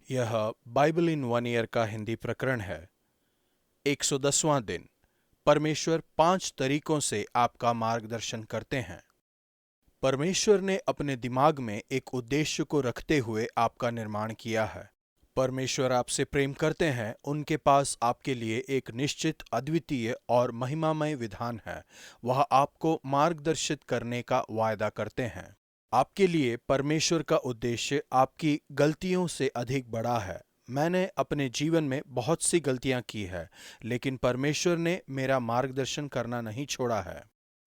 यह Bible in one year का हिंदी प्रकरण है। 110वां दिन। परमेश्वर 5 तरीकों से आपका मार्गदर्शन करते हैं। परमेश्वर ने अपने दिमाग में एक उद्देश्य को रखते हुए आपका निर्माण किया है। परमेश्वर आपसे प्रेम करते हैं। उनके पास आपके लिए एक निश्चित, अद्वितीय और महिमामय विधान है। वह आपको मार्गदर्शित करने का वायदा करते हैं। आपके लिए परमेश्वर का उद्देश्य आपकी गलतियों से अधिक बड़ा है। मैंने अपने जीवन में बहुत सी गलतियां की है, लेकिन परमेश्वर ने मेरा मार्गदर्शन करना नहीं छोड़ा है।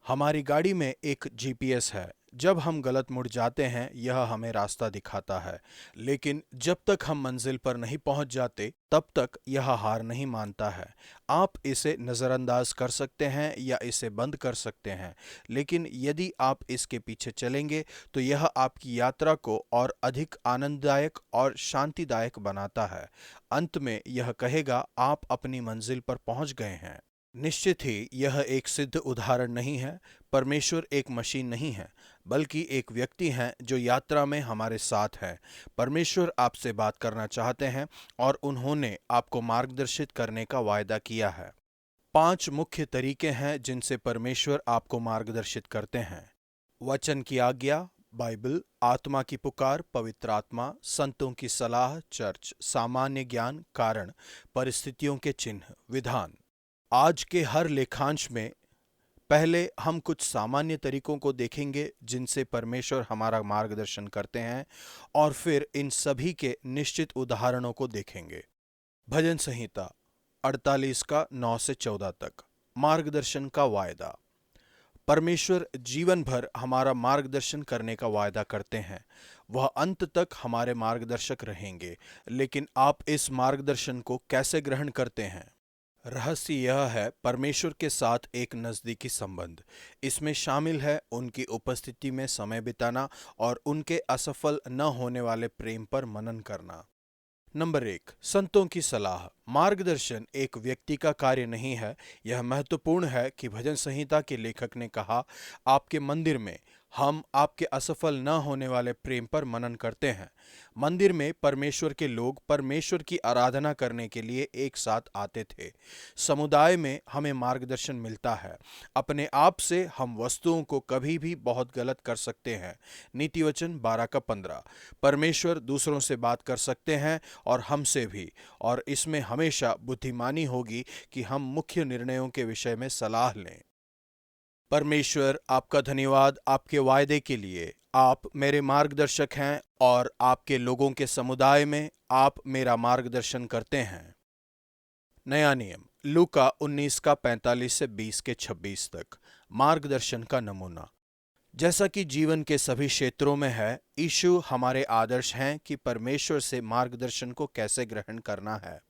हमारी गाड़ी में एक जीपीएस है। जब हम गलत मुड़ जाते हैं, यह हमें रास्ता दिखाता है, लेकिन जब तक हम मंजिल पर नहीं पहुंच जाते, तब तक यह हार नहीं मानता है। आप इसे नज़रअंदाज कर सकते हैं या इसे बंद कर सकते हैं, लेकिन यदि आप इसके पीछे चलेंगे तो यह आपकी यात्रा को और अधिक आनंददायक और शांतिदायक बनाता है। अंत में यह कहेगा, आप अपनी मंजिल पर पहुंच गए हैं। निश्चित ही यह एक सिद्ध उदाहरण नहीं है। परमेश्वर एक मशीन नहीं है, बल्कि एक व्यक्ति हैं जो यात्रा में हमारे साथ है। परमेश्वर आपसे बात करना चाहते हैं और उन्होंने आपको मार्गदर्शित करने का वायदा किया है। 5 मुख्य तरीके हैं जिनसे परमेश्वर आपको मार्गदर्शित करते हैं। वचन की आज्ञा, बाइबल, आत्मा की पुकार, पवित्र आत्मा, संतों की सलाह, चर्च, सामान्य ज्ञान, कारण, परिस्थितियों के चिन्ह, विधान। आज के हर लेखांश में पहले हम कुछ सामान्य तरीकों को देखेंगे जिनसे परमेश्वर हमारा मार्गदर्शन करते हैं, और फिर इन सभी के निश्चित उदाहरणों को देखेंगे। भजन संहिता 48 का 9 से 14 तक। मार्गदर्शन का वायदा। परमेश्वर जीवन भर हमारा मार्गदर्शन करने का वायदा करते हैं। वह अंत तक हमारे मार्गदर्शक रहेंगे, लेकिन आप इस मार्गदर्शन को कैसे ग्रहण करते हैं? रहस्य यह है परमेश्वर के साथ एक नज़दीकी संबंध। इसमें शामिल है उनकी उपस्थिति में समय बिताना और उनके असफल न होने वाले प्रेम पर मनन करना। नंबर 1, संतों की सलाह। मार्गदर्शन एक व्यक्ति का कार्य नहीं है। यह महत्वपूर्ण है कि भजन संहिता के लेखक ने कहा, आपके मंदिर में हम आपके असफल न होने वाले प्रेम पर मनन करते हैं। मंदिर में परमेश्वर के लोग परमेश्वर की आराधना करने के लिए एक साथ आते थे। समुदाय में हमें मार्गदर्शन मिलता है। अपने आप से हम वस्तुओं को कभी भी बहुत गलत कर सकते हैं। नीति वचन 12 का 15। परमेश्वर दूसरों से बात कर सकते हैं और हमसे भी, और इसमें हमेशा बुद्धिमानी होगी कि हम मुख्य निर्णयों के विषय में सलाह लें। परमेश्वर, आपका धन्यवाद आपके वायदे के लिए। आप मेरे मार्गदर्शक हैं और आपके लोगों के समुदाय में आप मेरा मार्गदर्शन करते हैं। नया नियम, लूका 19 का 45 से 20 के 26 तक। मार्गदर्शन का नमूना। जैसा कि जीवन के सभी क्षेत्रों में है, यीशु हमारे आदर्श हैं कि परमेश्वर से मार्गदर्शन को कैसे ग्रहण करना है।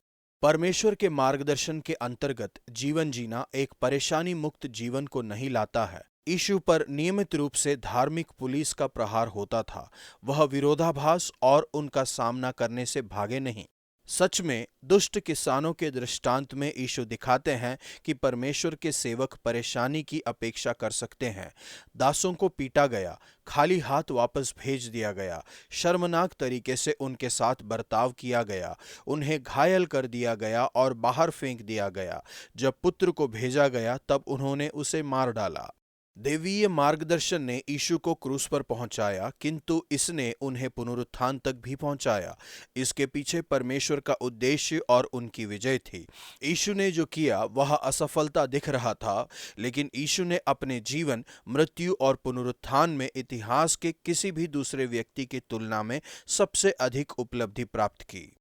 परमेश्वर के मार्गदर्शन के अंतर्गत जीवन जीना एक परेशानी मुक्त जीवन को नहीं लाता है। यीशु पर नियमित रूप से धार्मिक पुलिस का प्रहार होता था। वह विरोधाभास और उनका सामना करने से भागे नहीं। सच में दुष्ट किसानों के दृष्टांत में यीशु दिखाते हैं कि परमेश्वर के सेवक परेशानी की अपेक्षा कर सकते हैं। दासों को पीटा गया, खाली हाथ वापस भेज दिया गया, शर्मनाक तरीके से उनके साथ बर्ताव किया गया, उन्हें घायल कर दिया गया और बाहर फेंक दिया गया। जब पुत्र को भेजा गया तब उन्होंने उसे मार डाला। देवीय मार्गदर्शन ने यीशु को क्रूस पर पहुंचाया, किंतु इसने उन्हें पुनरुत्थान तक भी पहुंचाया। इसके पीछे परमेश्वर का उद्देश्य और उनकी विजय थी। यीशु ने जो किया वह असफलता दिख रहा था, लेकिन यीशु ने अपने जीवन, मृत्यु और पुनरुत्थान में इतिहास के किसी भी दूसरे व्यक्ति की तुलना में सबसे अधिक उपलब्धि प्राप्त की।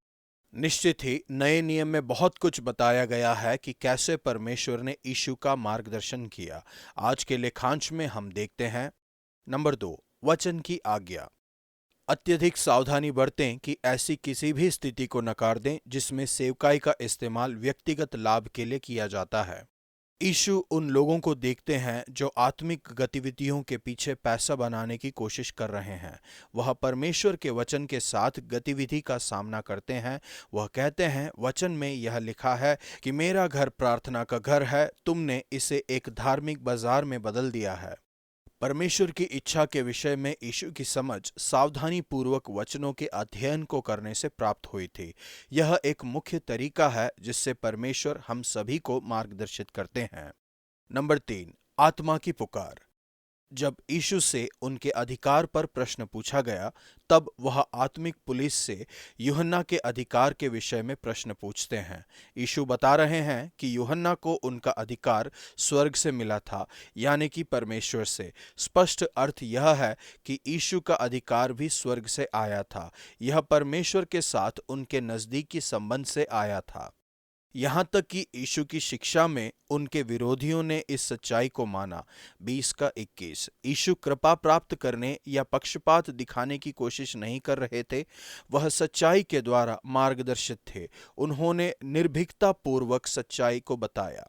निश्चित ही नए नियम में बहुत कुछ बताया गया है कि कैसे परमेश्वर ने यीशु का मार्गदर्शन किया। आज के लेखांश में हम देखते हैं। नंबर 2, वचन की आज्ञा। अत्यधिक सावधानी बरतें कि ऐसी किसी भी स्थिति को नकार दें जिसमें सेवकाई का इस्तेमाल व्यक्तिगत लाभ के लिए किया जाता है। यीशु उन लोगों को देखते हैं जो आत्मिक गतिविधियों के पीछे पैसा बनाने की कोशिश कर रहे हैं। वह परमेश्वर के वचन के साथ गतिविधि का सामना करते हैं। वह कहते हैं, वचन में यह लिखा है कि मेरा घर प्रार्थना का घर है, तुमने इसे एक धार्मिक बाजार में बदल दिया है। परमेश्वर की इच्छा के विषय में यीशु की समझ सावधानी पूर्वक वचनों के अध्ययन को करने से प्राप्त हुई थी। यह एक मुख्य तरीका है जिससे परमेश्वर हम सभी को मार्गदर्शित करते हैं। नंबर 3, आत्मा की पुकार। जब यीशु से उनके अधिकार पर प्रश्न पूछा गया, तब वह आत्मिक पुलिस से यूहन्ना के अधिकार के विषय में प्रश्न पूछते हैं। यीशु बता रहे हैं कि यूहन्ना को उनका अधिकार स्वर्ग से मिला था, यानी कि परमेश्वर से। स्पष्ट अर्थ यह है कि यीशु का अधिकार भी स्वर्ग से आया था। यह परमेश्वर के साथ उनके नजदीकी संबंध से आया था। यहाँ तक कि यीशु की शिक्षा में उनके विरोधियों ने इस सच्चाई को माना। 20:21। यीशु कृपा प्राप्त करने या पक्षपात दिखाने की कोशिश नहीं कर रहे थे, वह सच्चाई के द्वारा मार्गदर्शित थे। उन्होंने निर्भीकता पूर्वक सच्चाई को बताया।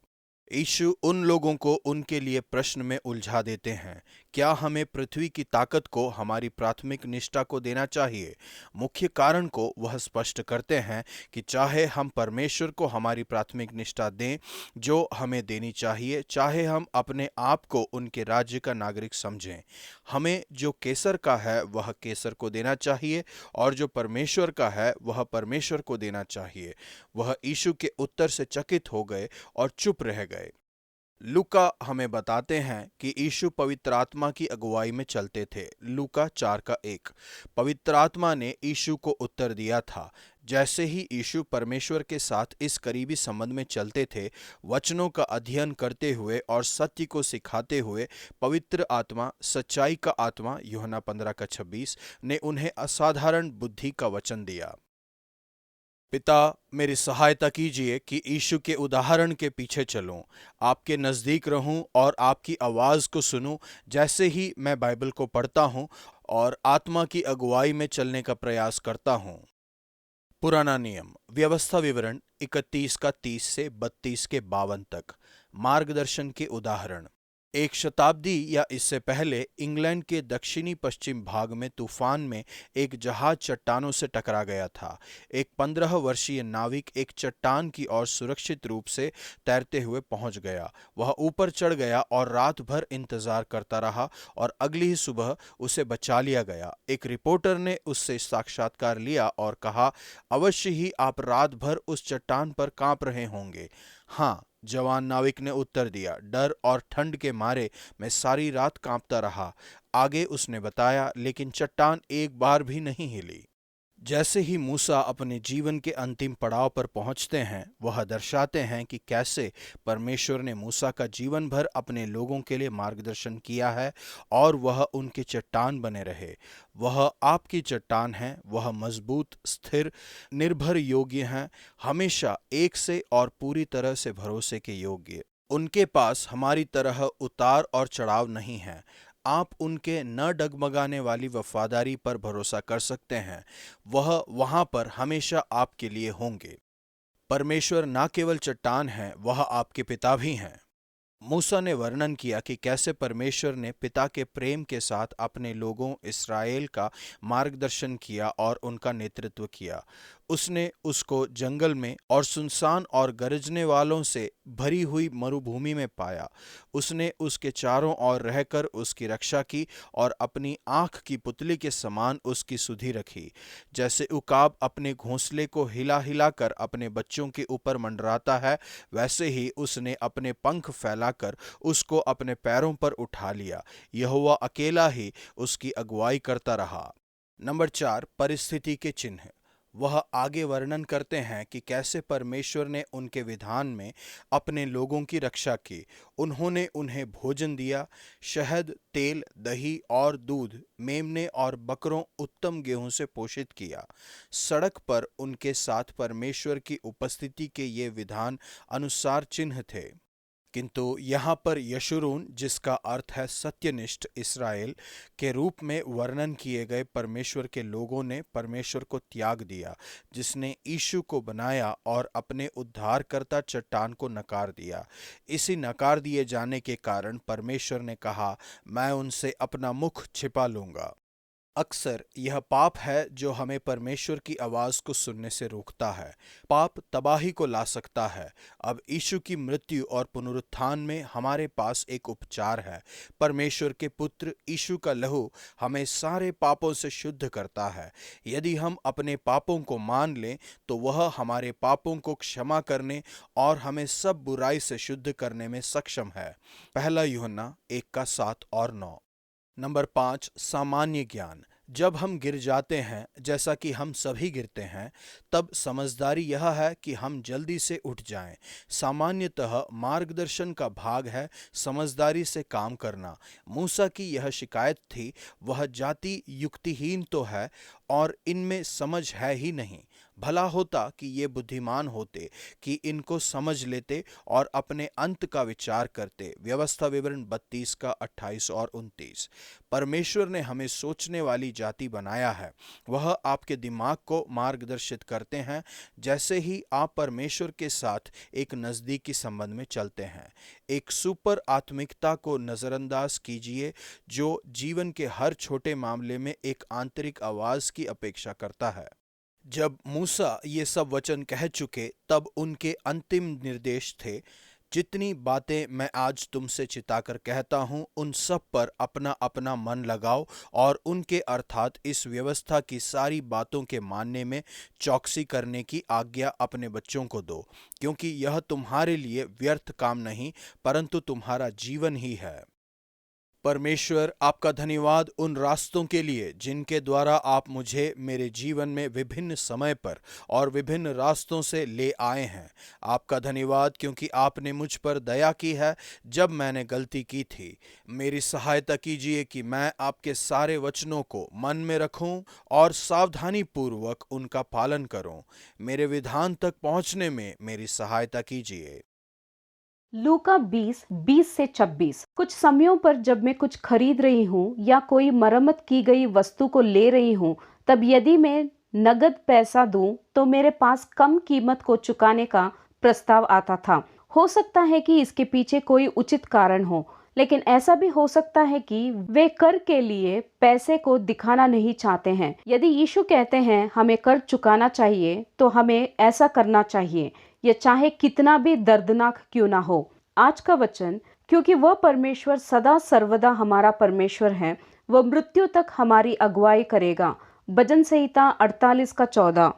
यीशु उन लोगों को उनके लिए प्रश्न में उलझा देते हैं। क्या हमें पृथ्वी की ताकत को हमारी प्राथमिक निष्ठा को देना चाहिए? मुख्य कारण को वह स्पष्ट करते हैं कि चाहे हम परमेश्वर को हमारी प्राथमिक निष्ठा दें, जो हमें देनी चाहिए, चाहे हम अपने आप को उनके राज्य का नागरिक समझें, हमें जो केसर का है वह केसर को देना चाहिए और जो परमेश्वर का है वह परमेश्वर को देना चाहिए। वह यीशु के उत्तर से चकित हो गए और चुप रह गए। लूका हमें बताते हैं कि यीशु पवित्र आत्मा की अगुवाई में चलते थे। लूका 4:1। पवित्र आत्मा ने यीशु को उत्तर दिया था। जैसे ही यीशु परमेश्वर के साथ इस करीबी संबंध में चलते थे, वचनों का अध्ययन करते हुए और सत्य को सिखाते हुए, पवित्र आत्मा, सच्चाई का आत्मा, यूहन्ना 15:26 ने उन्हें असाधारण बुद्धि का वचन दिया। पिता, मेरी सहायता कीजिए कि यीशु के उदाहरण के पीछे चलूं, आपके नज़दीक रहूं और आपकी आवाज़ को सुनूं जैसे ही मैं बाइबल को पढ़ता हूं और आत्मा की अगुवाई में चलने का प्रयास करता हूं। पुराना नियम, व्यवस्था विवरण 31:30 से 32:52 तक। मार्गदर्शन के उदाहरण। एक शताब्दी या इससे पहले इंग्लैंड के दक्षिणी पश्चिम भाग में तूफान में एक जहाज चट्टानों से टकरा गया था। एक 15 वर्षीय नाविक एक चट्टान की ओर सुरक्षित रूप से तैरते हुए पहुंच गया। वह ऊपर चढ़ गया और रात भर इंतजार करता रहा और अगली ही सुबह उसे बचा लिया गया। एक रिपोर्टर ने उससे साक्षात्कार लिया और कहा, अवश्य ही आप रात भर उस चट्टान पर कांप रहे होंगे। हाँ, जवान नाविक ने उत्तर दिया, डर और ठंड के मारे मैं सारी रात कांपता रहा। आगे उसने बताया, लेकिन चट्टान एक बार भी नहीं हिली। जैसे ही मूसा अपने जीवन के अंतिम पड़ाव पर पहुंचते हैं, वह दर्शाते हैं कि कैसे परमेश्वर ने मूसा का जीवन भर अपने लोगों के लिए मार्गदर्शन किया है और वह उनके चट्टान बने रहे। वह आपकी चट्टान है, वह मजबूत, स्थिर, निर्भर योग्य हैं, हमेशा एक से और पूरी तरह से भरोसे के योग्य। उनके पास हमारी तरह उतार और चढ़ाव नहीं है। आप उनके न डगमगाने वाली वफादारी पर भरोसा कर सकते हैं। वह वहां पर हमेशा आपके लिए होंगे। परमेश्वर न केवल चट्टान है, वह आपके पिता भी हैं। मूसा ने वर्णन किया कि कैसे परमेश्वर ने पिता के प्रेम के साथ अपने लोगों इस्राएल का मार्गदर्शन किया और उनका नेतृत्व किया। उसने उसको जंगल में और सुनसान और गरजने वालों से भरी हुई मरुभूमि में पाया। उसने उसके चारों ओर रहकर उसकी रक्षा की और अपनी आँख की पुतली के समान उसकी सुधि रखी। जैसे उकाब अपने घोंसले को हिला हिलाकर अपने बच्चों के ऊपर मंडराता है, वैसे ही उसने अपने पंख फैलाकर उसको अपने पैरों पर उठा लिया। यहोवा अकेला ही उसकी अगुवाई करता रहा। नंबर 4, परिस्थिति के चिन्ह। वह आगे वर्णन करते हैं कि कैसे परमेश्वर ने उनके विधान में अपने लोगों की रक्षा की। उन्होंने उन्हें भोजन दिया, शहद, तेल, दही और दूध, मेमने और बकरों, उत्तम गेहूं से पोषित किया। सड़क पर उनके साथ परमेश्वर की उपस्थिति के ये विधान अनुसार चिन्ह थे। किंतु यहाँ पर यशूरून, जिसका अर्थ है सत्यनिष्ठ इस्राएल, के रूप में वर्णन किए गए परमेश्वर के लोगों ने परमेश्वर को त्याग दिया, जिसने यीशु को बनाया और अपने उद्धारकर्ता चट्टान को नकार दिया। इसी नकार दिए जाने के कारण परमेश्वर ने कहा, मैं उनसे अपना मुख छिपा लूंगा। अक्सर यह पाप है जो हमें परमेश्वर की आवाज को सुनने से रोकता है। पाप तबाही को ला सकता है। अब यीशु की मृत्यु और पुनरुत्थान में हमारे पास एक उपचार है। परमेश्वर के पुत्र यीशु का लहू हमें सारे पापों से शुद्ध करता है। यदि हम अपने पापों को मान लें तो वह हमारे पापों को क्षमा करने और हमें सब बुराई से शुद्ध करने में सक्षम है। पहला यूहन्ना 1:7 और 9। नंबर 5, सामान्य ज्ञान। जब हम गिर जाते हैं, जैसा कि हम सभी गिरते हैं, तब समझदारी यह है कि हम जल्दी से उठ जाएं। सामान्यतः मार्गदर्शन का भाग है समझदारी से काम करना। मूसा की यह शिकायत थी, वह जाति युक्तिहीन तो है और इनमें समझ है ही नहीं। भला होता कि ये बुद्धिमान होते कि इनको समझ लेते और अपने अंत का विचार करते। व्यवस्था विवरण 32:28 और 29। परमेश्वर ने हमें सोचने वाली जाति बनाया है। वह आपके दिमाग को मार्गदर्शित करते हैं जैसे ही आप परमेश्वर के साथ एक नज़दीकी संबंध में चलते हैं। एक सुपर आत्मिकता को नज़रअंदाज कीजिए जो जीवन के हर छोटे मामले में एक आंतरिक आवाज की अपेक्षा करता है। जब मूसा ये सब वचन कह चुके तब उनके अंतिम निर्देश थे, जितनी बातें मैं आज तुमसे चिताकर कहता हूँ उन सब पर अपना अपना मन लगाओ और उनके अर्थात इस व्यवस्था की सारी बातों के मानने में चौकसी करने की आज्ञा अपने बच्चों को दो, क्योंकि यह तुम्हारे लिए व्यर्थ काम नहीं परंतु तुम्हारा जीवन ही है। परमेश्वर आपका धन्यवाद उन रास्तों के लिए जिनके द्वारा आप मुझे मेरे जीवन में विभिन्न समय पर और विभिन्न रास्तों से ले आए हैं। आपका धन्यवाद क्योंकि आपने मुझ पर दया की है जब मैंने गलती की थी। मेरी सहायता कीजिए कि मैं आपके सारे वचनों को मन में रखूं और सावधानी पूर्वक उनका पालन करूं। मेरे विधान तक पहुंचने में मेरी सहायता कीजिए। लूका 20:20 से 26। कुछ समयों पर जब मैं कुछ खरीद रही हूँ या कोई मरम्मत की गई वस्तु को ले रही हूँ, तब यदि मैं नगद पैसा दूं तो मेरे पास कम कीमत को चुकाने का प्रस्ताव आता था। हो सकता है कि इसके पीछे कोई उचित कारण हो, लेकिन ऐसा भी हो सकता है कि वे कर के लिए पैसे को दिखाना नहीं चाहते हैं। यदि यीशु कहते हैं हमें कर चुकाना चाहिए, तो हमें ऐसा करना चाहिए, यह चाहे कितना भी दर्दनाक क्यों ना हो। आज का वचन, क्योंकि वह परमेश्वर सदा सर्वदा हमारा परमेश्वर है, वह मृत्यु तक हमारी अगुवाई करेगा। भजन संहिता 48:14।